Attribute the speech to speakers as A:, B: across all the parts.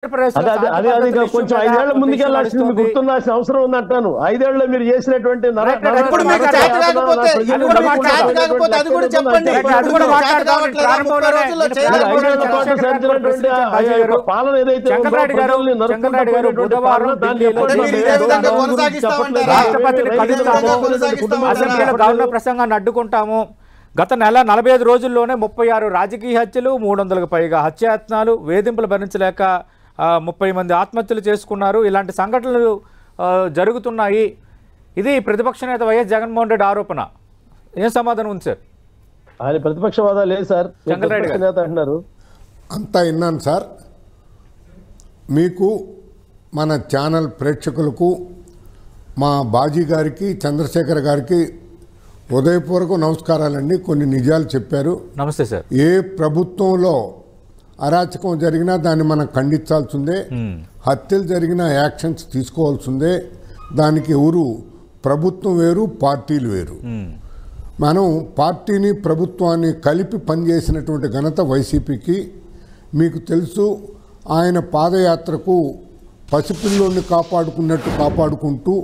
A: అది కొంచెం 5 ఏళ్ల ముందుకెళ్లాల్సింది గుర్తుండాల్సిన అవసరం ఉందంటాను. 5 ఏళ్లలో మీరు చేసినటువంటి పాలన ఏదైతే
B: ప్రసంగాన్ని అడ్డుకుంటాము. గత నెల 45 రోజుల్లోనే 36 రాజకీయ హత్యలు, 300కు పైగా హత్యాయత్నాలు, వేధింపులు భరించలేక 30 మంది ఆత్మహత్యలు చేసుకున్నారు. ఇలాంటి సంఘటనలు జరుగుతున్నాయి. ఇది ప్రతిపక్ష నేత వైఎస్ జగన్మోహన్ రెడ్డి ఆరోపణ. ఏం సమాధానం ఉంది సార్?
A: ఆయన ప్రతిపక్షవాదా లేదు సార్, ప్రతిపక్ష నేత అంటున్నారు.
C: అంతా విన్నాను సార్. మీకు మన ఛానల్ ప్రేక్షకులకు మా బాజీ గారికి, చంద్రశేఖర్ గారికి ఉదయపూర్వక నమస్కారాలండి. కొన్ని నిజాలు చెప్పారు.
B: నమస్తే సార్.
C: ఏ ప్రభుత్వంలో అరాచకం జరిగినా దాన్ని మనం ఖండించాల్సిందే. హత్యలు జరిగినా యాక్షన్స్ తీసుకోవాల్సిందే. దానికి ఎవరు ప్రభుత్వం వేరు, పార్టీలు వేరు. మనం పార్టీని ప్రభుత్వాన్ని కలిపి పనిచేసినటువంటి ఘనత వైసీపీకి. మీకు తెలుసు, ఆయన పాదయాత్రకు పసిపిల్లోని కాపాడుకున్నట్టు కాపాడుకుంటూ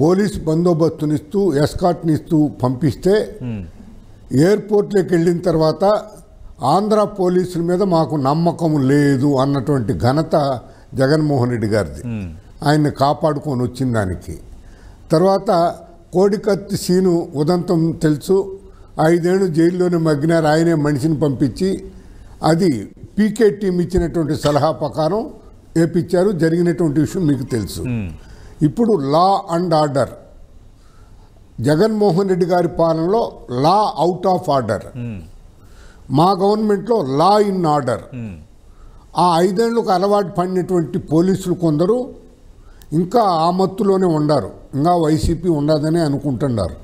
C: పోలీస్ బందోబస్తునిస్తూ ఎస్కాట్నిస్తూ పంపిస్తే ఎయిర్పోర్ట్లోకి వెళ్ళిన తర్వాత ఆంధ్ర పోలీసుల మీద మాకు నమ్మకం లేదు అన్నటువంటి ఘనత జగన్మోహన్ రెడ్డి గారిది. ఆయన్ని కాపాడుకొని వచ్చిన దానికి. తర్వాత కోడికత్తి సీను ఉదంతం తెలుసు. 5 ఏళ్ళు జైల్లోనే మగ్గినారు. ఆయనే మనిషిని పంపించి అది పీకే టీం ఇచ్చినటువంటి సలహా ప్రకారం వేపించారు. జరిగినటువంటి విషయం మీకు తెలుసు. ఇప్పుడు law and order, Jaganmohan Reddy గారి పాలనలో లా అవుట్ ఆఫ్ ఆర్డర్, మా గవర్నమెంట్లో లా ఇన్ ఆర్డర్. ఆ 5 ఏళ్లకు అలవాటు పడినటువంటి పోలీసులు కొందరు ఇంకా ఆ మత్తులోనే ఉండారు. ఇంకా వైసీపీ ఉండదని అనుకుంటున్నారు.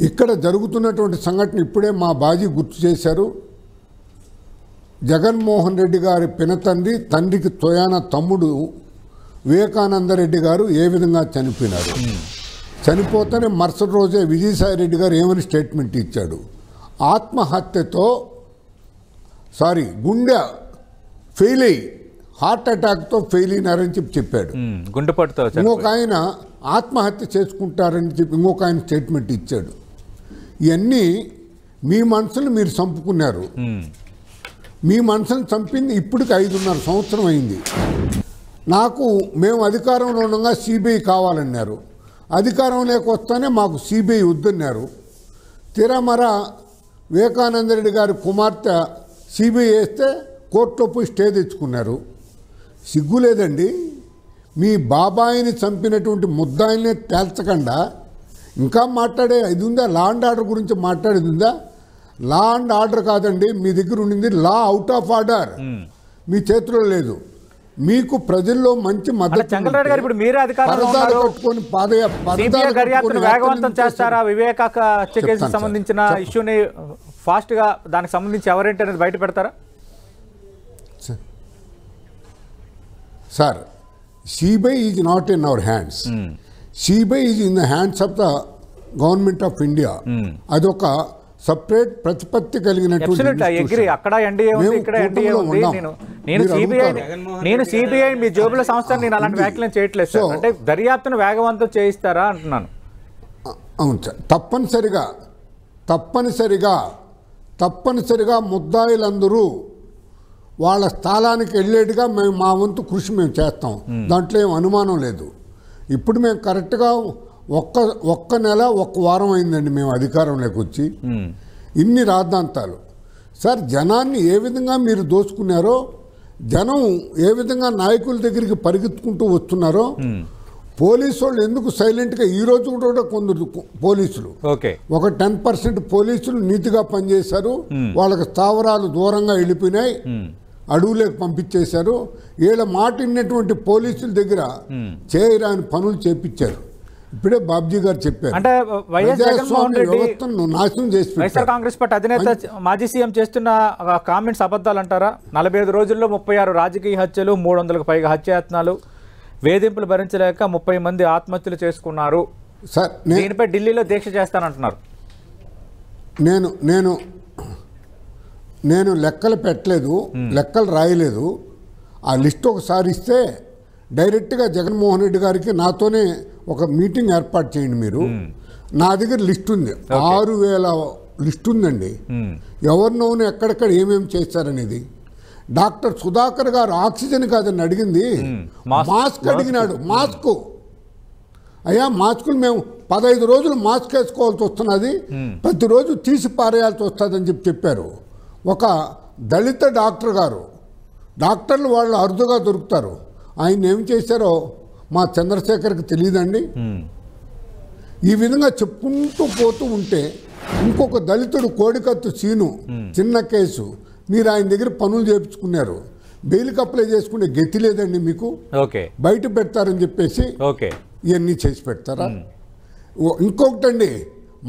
C: ఇక్కడ జరుగుతున్నటువంటి సంఘటన ఇప్పుడే మా బాజీ గుర్తు చేశారు. జగన్మోహన్ రెడ్డి గారి పినతండ్రి, తండ్రికి తోయాన తమ్ముడు వివేకానందరెడ్డి గారు ఏ విధంగా చనిపోయినారు. చనిపోతేనే మరుసటి రోజే విజయసాయి రెడ్డి గారు ఏమని స్టేట్మెంట్ ఇచ్చాడు. ఆత్మహత్యతో గుండె ఫెయిల్ అయ్యి హార్ట్ అటాక్తో ఫెయిల్ అయినారని చెప్పాడు. ఇంకొక ఆయన ఆత్మహత్య చేసుకుంటారని చెప్పి ఇంకొక ఆయన స్టేట్మెంట్ ఇచ్చాడు. ఇవన్నీ మీ మనసును మీరు చంపుకున్నారు. మీ మనసును చంపింది ఇప్పటికి 5.5 సంవత్సరం అయింది. మేము అధికారంలో ఉండగా సిబిఐ కావాలన్నారు. అధికారం లేకొస్తానే మాకు సిబిఐ వద్దన్నారు. తీరామరా వివేకానందరెడ్డి గారి కుమార్తె సిబిఐ వేస్తే కోర్టులో పోయి స్టే తెచ్చుకున్నారు. సిగ్గు లేదండి? మీ బాబాయిని చంపినటువంటి ముద్దాయిల్ని తేల్చకుండా ఇంకా మాట్లాడే ఇది ఉందా? లా అండ్ ఆర్డర్ గురించి మాట్లాడేది ఉందా? లా అండ్ ఆర్డర్ కాదండి, మీ దగ్గర ఉండింది లా అవుట్ ఆఫ్ ఆర్డర్. మీ చేతిలో లేదు. మీకు ప్రజల్లో మంచి మద్దతు కట్టుకొని
B: వేగవంతం చేస్తారా? వివేక హత్య కేసుకు సంబంధించిన ఇష్యూని ఫాస్ట్ గా దానికి సంబంధించి ఎవరేంటి అనేది బయట పెడతారా
C: sir? CBI is not in our hands. CBI is in the hands of the government of India. అదొక సపరేట్ ప్రతిపత్తి కలిగినటువంటి
B: నేను సిబిఐ మీ జోబుల సంస్థ నేను అలాంటి వ్యాఖ్యలు చేయట్లేదు సార్. అంటే దర్యాప్తును వేగవంతం చేయిస్తారా అంటున్నాను.
C: అవును సార్, తప్పనిసరిగా ముద్దాయిలందరూ వాళ్ళ స్థలానికి వెళ్ళేట్టుగా మా వంతు కృషి మేము చేస్తాం. దాంట్లో ఏం అనుమానం లేదు. ఇప్పుడు మేము కరెక్ట్గా ఒక్క నెల 1 వారం అయిందండి మేము అధికారంలోకి వచ్చి. ఇన్ని రాద్ధాంతాలు సార్. జనాన్ని ఏ విధంగా మీరు దోచుకున్నారో, జనం ఏ విధంగా నాయకుల దగ్గరికి పరిగెత్తుకుంటూ వస్తున్నారో, పోలీసు వాళ్ళు ఎందుకు సైలెంట్గా ఈ రోజు కూడా కొందరు పోలీసులు ఒక 10% పోలీసులు నీతిగా పనిచేశారు. వాళ్ళకి స్థావరాలు దూరంగా వెళ్ళిపోయినాయి, అడవులకు పంపించేశారు. వీళ్ళ మాట విన్నటువంటి పోలీసుల దగ్గర చేయరాని పనులు చేపించారు. ఇప్పుడే బాబ్జీ గారు చెప్పారు.
B: అంటే వైఎస్ జగన్మోహన్ రెడ్డి వైఎస్ఆర్ కాంగ్రెస్ పార్టీ అధినేత మాజీ సీఎం చేస్తున్న కామెంట్స్ అబద్ధాలు అంటారా? 45 రోజుల్లో 36 రాజకీయ హత్యలు, 300కు పైగా హత్యాయత్నాలు, వేధింపులు భరించలేక 30 మంది ఆత్మహత్యలు చేసుకున్నారు. దీనిపై ఢిల్లీలో దీక్ష చేస్తానంటున్నారు.
C: నేను లెక్కలు పెట్టలేదు, లెక్కలు రాయలేదు. ఆ లిస్ట్ ఒకసారి ఇస్తే డైరెక్ట్గా జగన్మోహన్ రెడ్డి గారికి నాతోనే ఒక మీటింగ్ ఏర్పాటు చేయండి మీరు. నా దగ్గర లిస్ట్ ఉంది, 6,000 లిస్ట్ ఉందండి. ఎవరినోని ఎక్కడెక్కడ ఏమేమి చేస్తారనేది. డాక్టర్ సుధాకర్ గారు ఆక్సిజన్ కాదని అడిగింది, మాస్క్ అడిగినాడు. మాస్క్ అయ్యా, మాస్కులు మేము 15 రోజులు మాస్క్ వేసుకోవాల్సి వస్తున్నది, ప్రతిరోజు తీసి పారేయాల్సి వస్తుందని చెప్పారు. ఒక దళిత డాక్టర్ గారు, డాక్టర్లు వాళ్ళు అరుదుగా దొరుకుతారు, ఆయన ఏం చేశారో మా చంద్రశేఖర్కి తెలియదండి. ఈ విధంగా చెప్పుకుంటూ పోతూ ఉంటే ఇంకొక దళితుడు కోడికత్తు సీను, చిన్న కేసు, మీరు ఆయన దగ్గర పనులు చేయించుకున్నారు, బెయిల్కి అప్లై చేసుకునే గతి లేదండి మీకు, బయట పెడతారని చెప్పేసి ఇవన్నీ చేసి పెడతారా? ఇంకొకటండి,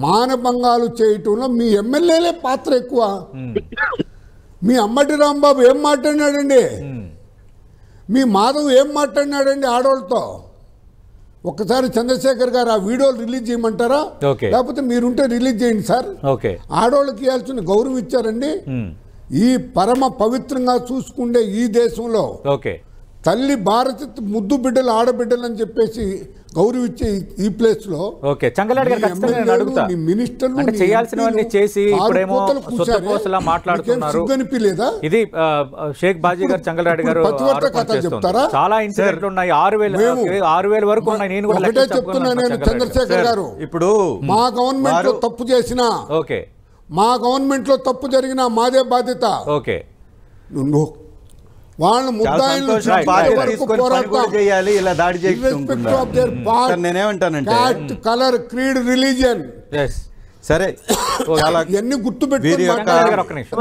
C: మానభంగాలు చేయటంలో మీ ఎమ్మెల్యేలే పాత్ర ఎక్కువ. మీ అమ్మటి రాంబాబు ఏం మాట్లాడినాడండి, మీ మాధవ్ ఏం మాట్లాడినాడండి ఆడవాళ్ళతో? ఒక్కసారి చంద్రశేఖర్ గారు ఆ వీడియోలు రిలీజ్ చేయమంటారా? లేకపోతే మీరుంటే రిలీజ్ చేయండి సార్. ఆడవాళ్ళకి ఇవ్వాల్సిన గౌరవం ఇచ్చారండి. ఈ పరమ పవిత్రంగా చూసుకుంటే ఈ దేశంలో తల్లి భారత ముద్దు బిడ్డలు ఆడబిడ్డలు అని చెప్పేసి గౌరవించే ఈ ప్లేస్ లో
B: చంగలాడి గారు ఖచ్చితంగా నేను అడుగుతా, అంటే చేయాల్సినవన్నీ చేసి ఇప్పుడేమో సొత్తపోసలా మాట్లాడుతున్నారు. ఇది షేక్ బాజీ గారు, చంగలాడి గారు చాలా ఇన్సిడెంట్లు ఉన్నాయి, 6,000 వరకు ఉన్నాయి. నేను కూడా
C: ఒకటే చెప్తున్నా, నేను చంద్రశేఖర్ గారు, ఇప్పుడు మా గవర్నమెంట్ లో తప్పు చేసినా, మా గవర్నమెంట్ లో తప్పు జరిగినా మాదే బాధ్యత. వాళ్ళు ముద్దాయిలు
D: ఇలా దాడి నేనేమంటానంటే
C: కలర్, క్రీడ్, రిలీజియన్
D: సరే
C: ఇవన్నీ గుర్తుపెట్టుకుని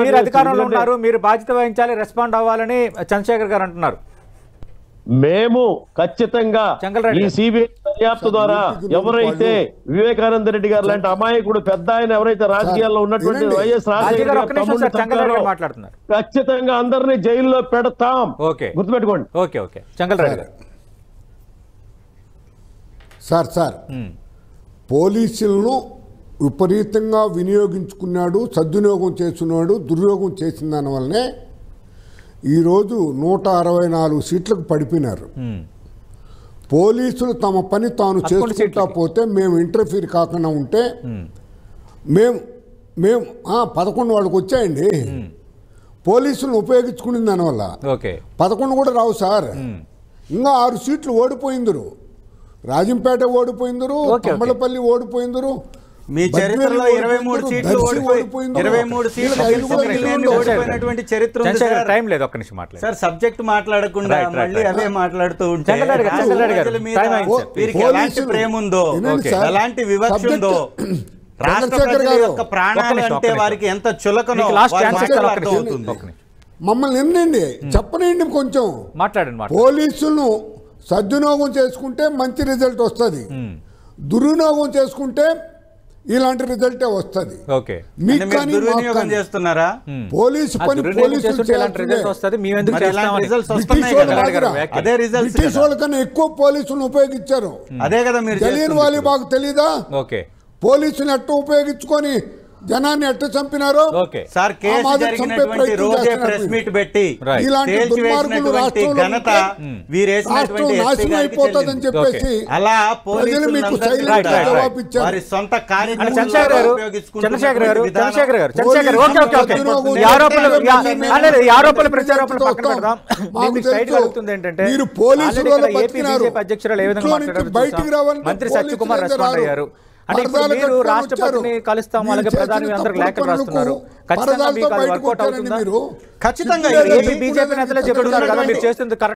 B: మీరు అధికారంలో ఉన్నారు, మీరు బాధ్యత వహించాలి, రెస్పాండ్ అవ్వాలని చంద్రశేఖర్ గారు అంటున్నారు.
A: మేము ఖచ్చితంగా ఈ సిబిఐ దర్యాప్తు ద్వారా ఎవరైతే వివేకానంద రెడ్డి గారు లాంటి అమాయకుడు పెద్ద ఆయన ఎవరైతే రాజకీయాల్లో ఉన్నటువంటి వైఎస్ రాజశేఖర
B: మాట్లాడుతున్నారు,
A: ఖచ్చితంగా అందరినీ జైల్లో పెడతాం, గుర్తుపెట్టుకోండి.
B: చంగలరాయుడు గారు,
C: సార్ పోలీసులను విపరీతంగా వినియోగించుకున్నాడు, సద్వినియోగం చేస్తున్నాడు, దుర్యోగం చేసిన దానివల్లనే ఈరోజు 164 సీట్లకు పడిపోయినారు. పోలీసులు తమ పని తాను చేసుకుంటా పోతే, మేము ఇంటర్ఫీర్ కాకుండా ఉంటే, మేము 11 వాళ్ళకి వచ్చాయండి. పోలీసులను ఉపయోగించుకునే దానివల్ల 11 కూడా రావు సార్. ఇంకా 6 సీట్లు ఓడిపోయిందరు, రాజంపేట ఓడిపోయిందరు, కమ్మలపల్లి ఓడిపోయిందరు.
D: మీ చరిత్రలో 23 సీట్లు ఓడిపోయింది, 23 సీట్లు ఓడిపోయినటువంటి చరిత్ర ఉంది సార్. సబ్జెక్ట్ మాట్లాడకుండా మళ్ళీ అవే మాట్లాడుతూ ఉంటే వీరికి ఎలాంటి ప్రేమ ఉందో, ఎలాంటి వివక్ష ఉందో, రాష్ట్ర ప్రజల యొక్క ప్రాణాలు అంటే వారికి ఎంత చులకనో
C: మమ్మల్ని ఎన్నండి చెప్పనండి, కొంచెం మాట్లాడండి. పోలీసులను సద్వినియోగం చేసుకుంటే మంచి రిజల్ట్ వస్తుంది, దుర్వినియోగం చేసుకుంటే ఇలాంటి రిజల్టే వస్తుంది.
D: చేస్తున్నారా
C: పోలీసు పని? బ్రిటిష్ వాళ్ళకన్నా ఎక్కువ పోలీసులను ఉపయోగించారు.
D: అదే కదా మీరు
C: తెలియని వాళ్ళు మాకు తెలీదా? పోలీసులు ఎట్ట ఉపయోగించుకొని జనాన్ని ఎట్ట చంపినారో
D: సార్, కేసు జరిగినటువంటి రోజే ప్రెస్ మీట్ పెట్టి
C: ఇలాంటి దుర్మార్గులు రాష్ట్రంలో నాశనం అయిపోతుందని చెప్పేసి
D: అలా
C: ప్రజలు మీకు సైలెంట్ జవాబు ఇచ్చారు.
D: సొంత
C: మీరు పోలీసులు బయటికి రావాలి.
B: మంత్రి సత్యకుమార్ రెస్పాండ్ అయ్యారు. అంటే ఇప్పుడు మీరు రాష్ట్రపతిని కలుస్తాము, అలాగే ప్రధాని అందరికి లేఖలు రాస్తున్నారు. ఖచ్చితంగా మీకు అది వర్కౌట్ అవుతుందా?
D: ఖచ్చితంగా
B: బీజేపీ నేతలే చెప్తున్నారు కదా, మీరు చేస్తుంది కరెక్ట్.